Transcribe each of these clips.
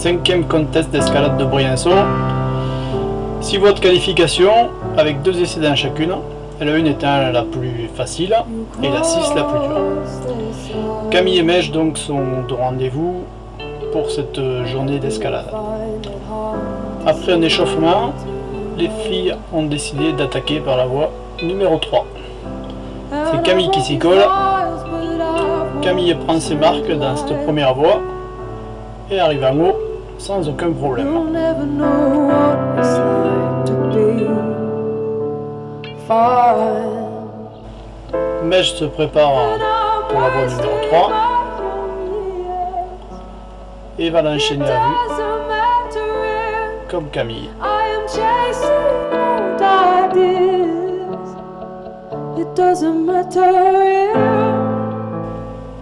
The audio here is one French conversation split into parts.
5e contest d'escalade de Briançon. 6 voies de qualification avec 2 essais dans chacune. La 1 étant la plus facile et la 6 la plus dure. Camille et Mej donc sont de rendez-vous pour cette journée d'escalade. Après un échauffement, les filles ont décidé d'attaquer par la voie numéro 3. C'est Camille qui s'y colle. Camille prend ses marques dans cette première voie et arrive en haut sans aucun problème. Mej se prépare pour la voie numéro 3 et va l'enchaîner à vue comme Camille.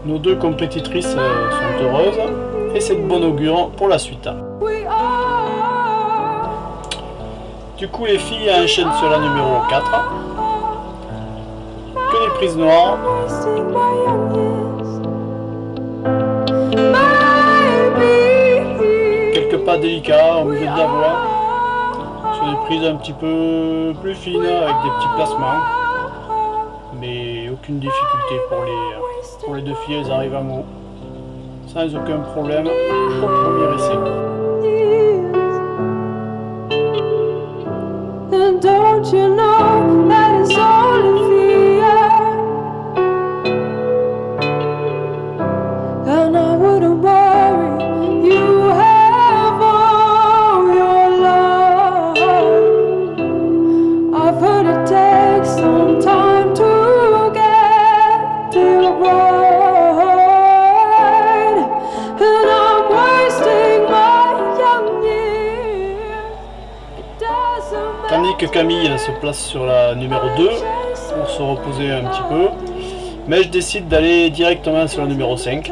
Nos 2 compétitrices sont heureuses et c'est de bon augure pour la suite. Du coup les filles enchaînent sur la numéro 4. Que des prises noires. Quelques pas délicats au milieu de la voie. Sur des prises un petit peu plus fines avec des petits placements. Mais aucune difficulté pour les 2 filles, elles arrivent en haut. Sans aucun problème au premier essai. Don't you know that it's only fear? And I wouldn't worry, you have all your love. I've heard it takes some time to get it right. And I'm wasting my young years. Tandis que Camille elle, se place sur la numéro 2 pour se reposer un petit peu, mais je décide d'aller directement sur la numéro 5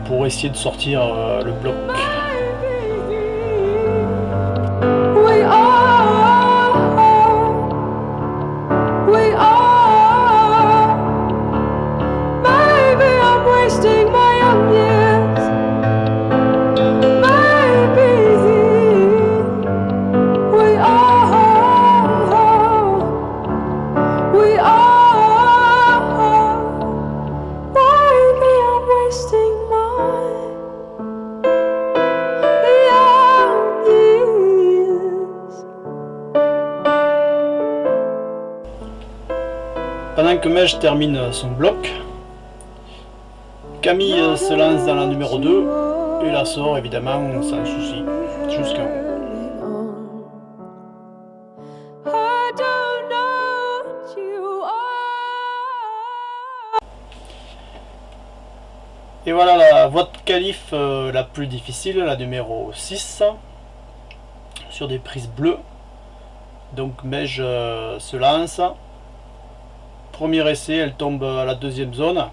pour essayer de sortir le bloc. Pendant que Mej termine son bloc, Camille se lance dans la numéro 2 et la sort évidemment sans souci jusqu'en haut. Et voilà la voie de qualif la plus difficile, la numéro 6, sur des prises bleues. Donc Mej se lance. Premier essai, elle tombe à la 2e zone.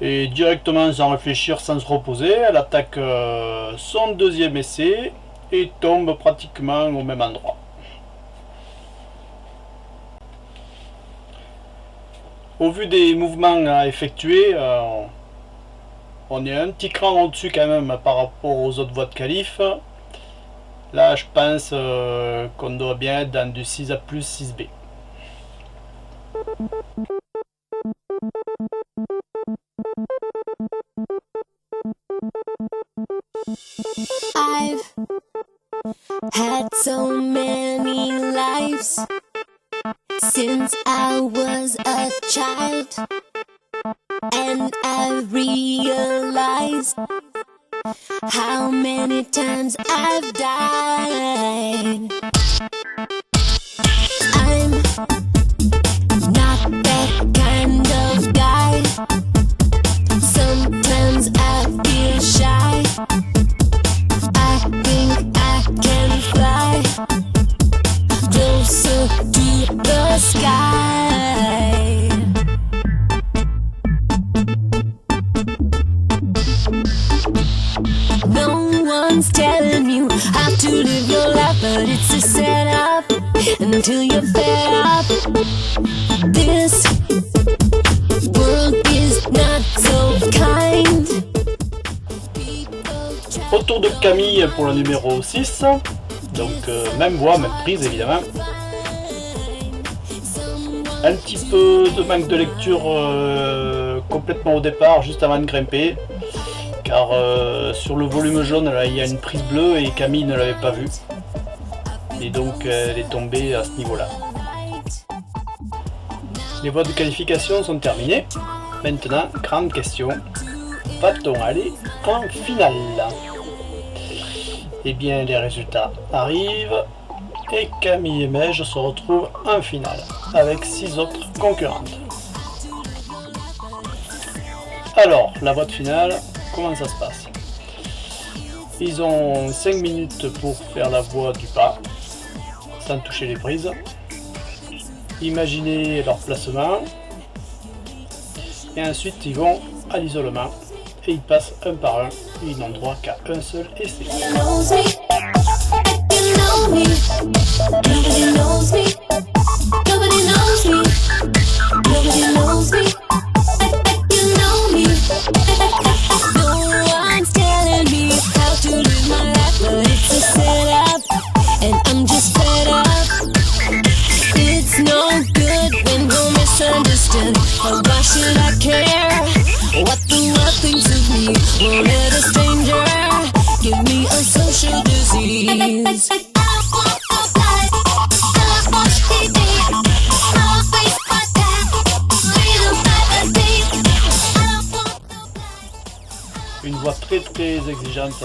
Et directement sans réfléchir, sans se reposer, elle attaque son 2e essai et tombe pratiquement au même endroit. Au vu des mouvements à effectuer, on est un petit cran au-dessus quand même par rapport aux autres voies de qualif. Là, je pense qu'on doit bien être dans du 6A+, 6B. I've had so many lives since I was a child, and I realized how many times I've died. I'm not that kind of guy. Sometimes I feel shy. I think I can fly closer to the sky. No one's telling you how to live your life, but it's a setup until you're fed up. This world is not so kind. People try Camille pour le numéro 6. Donc même voix, même prise évidemment. Un petit peu de manque de lecture complètement au départ, juste avant de grimper. Car sur le volume jaune, là, il y a une prise bleue et Camille ne l'avait pas vue. Et donc elle est tombée à ce niveau-là. Les voies de qualification sont terminées. Maintenant, grande question. Va-t-on aller en finale? Eh bien, les résultats arrivent. Et Camille et Meige se retrouvent en finale, avec 6 autres concurrentes. Alors, la voie de finale, comment ça se passe? Ils ont 5 minutes pour faire la voie du pas, sans toucher les prises. Imaginez leur placement. Et ensuite, ils vont à l'isolement. Et ils passent un par un. Et ils n'ont droit qu'à un seul essai. Nobody knows me. Nobody knows me. Nobody knows me. You know me. No one's telling me how to live my life, but it's a setup, and I'm just fed up. It's no good when we're misunderstood, but why should I care what the world thinks of me? Won't let a stranger give me a social disease. Une voie très exigeante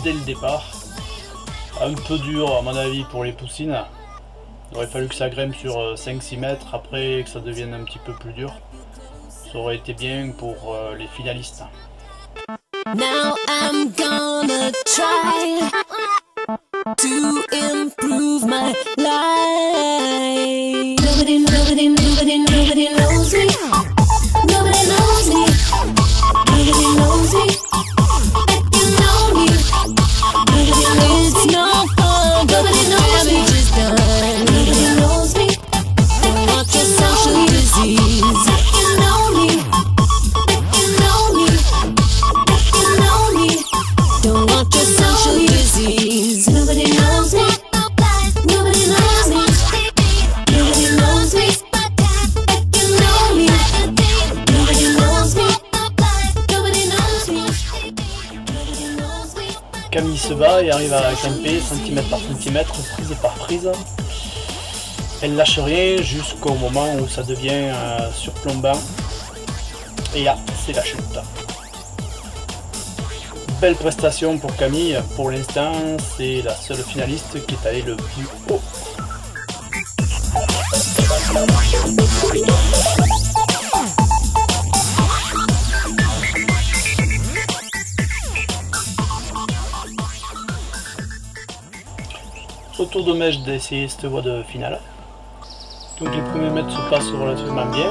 dès le départ. Un peu dur à mon avis pour les poussines. Il aurait fallu que ça grimpe sur 5-6 mètres, après que ça devienne un petit peu plus dur. Ça aurait été bien pour les finalistes. Now I'm gonna try to improve my life. Nobody knows me. Nobody knows me. Nobody knows me. You know me. It's no fun. Nobody knows me. Just done. Nobody knows me. Don't want your social disease. You know me. You know me. You know me. Don't want your social disease. Nobody knows me. Nobody knows me. Nobody knows me. You know me. Nobody knows me. Nobody knows me. Nobody knows me. Camille se bat et arrive à grimper centimètre par centimètre, prise par prise. Elle lâche rien jusqu'au moment où ça devient surplombant. Et là, c'est la chute. Belle prestation pour Camille. Pour l'instant, c'est la seule finaliste qui est allée le plus haut. Au tour de Meige d'essayer cette voie de finale. Donc les premiers mètres se passent relativement bien.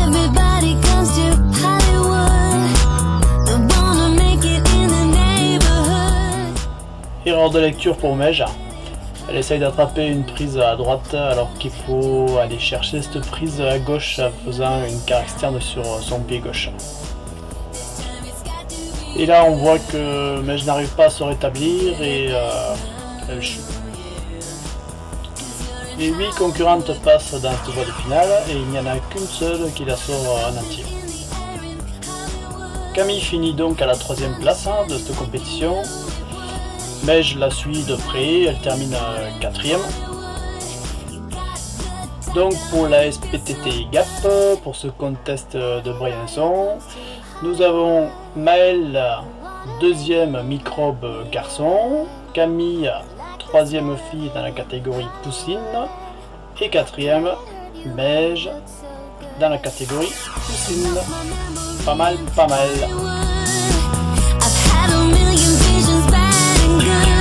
Everybody comes to Hollywood. They wanna make it in the neighborhood. Erreur de lecture pour Meige. Elle essaye d'attraper une prise à droite alors qu'il faut aller chercher cette prise à gauche en faisant une carre externe sur son pied gauche. Et là on voit que Meige n'arrive pas à se rétablir et elle chute. Les 8 concurrentes passent dans cette voie de finale et il n'y en a qu'une seule qui la sort en entier. Camille finit donc à la 3e place de cette compétition. Meige la suit de près, elle termine 4e. Donc pour la SPTT GAP, pour ce contest de Briançon, nous avons Maëlle, 2e microbe garçon, Camille, 3e fille dans la catégorie poussine, et 4e Meige dans la catégorie poussine. Pas mal, pas mal. I've had a million visions, bad and good.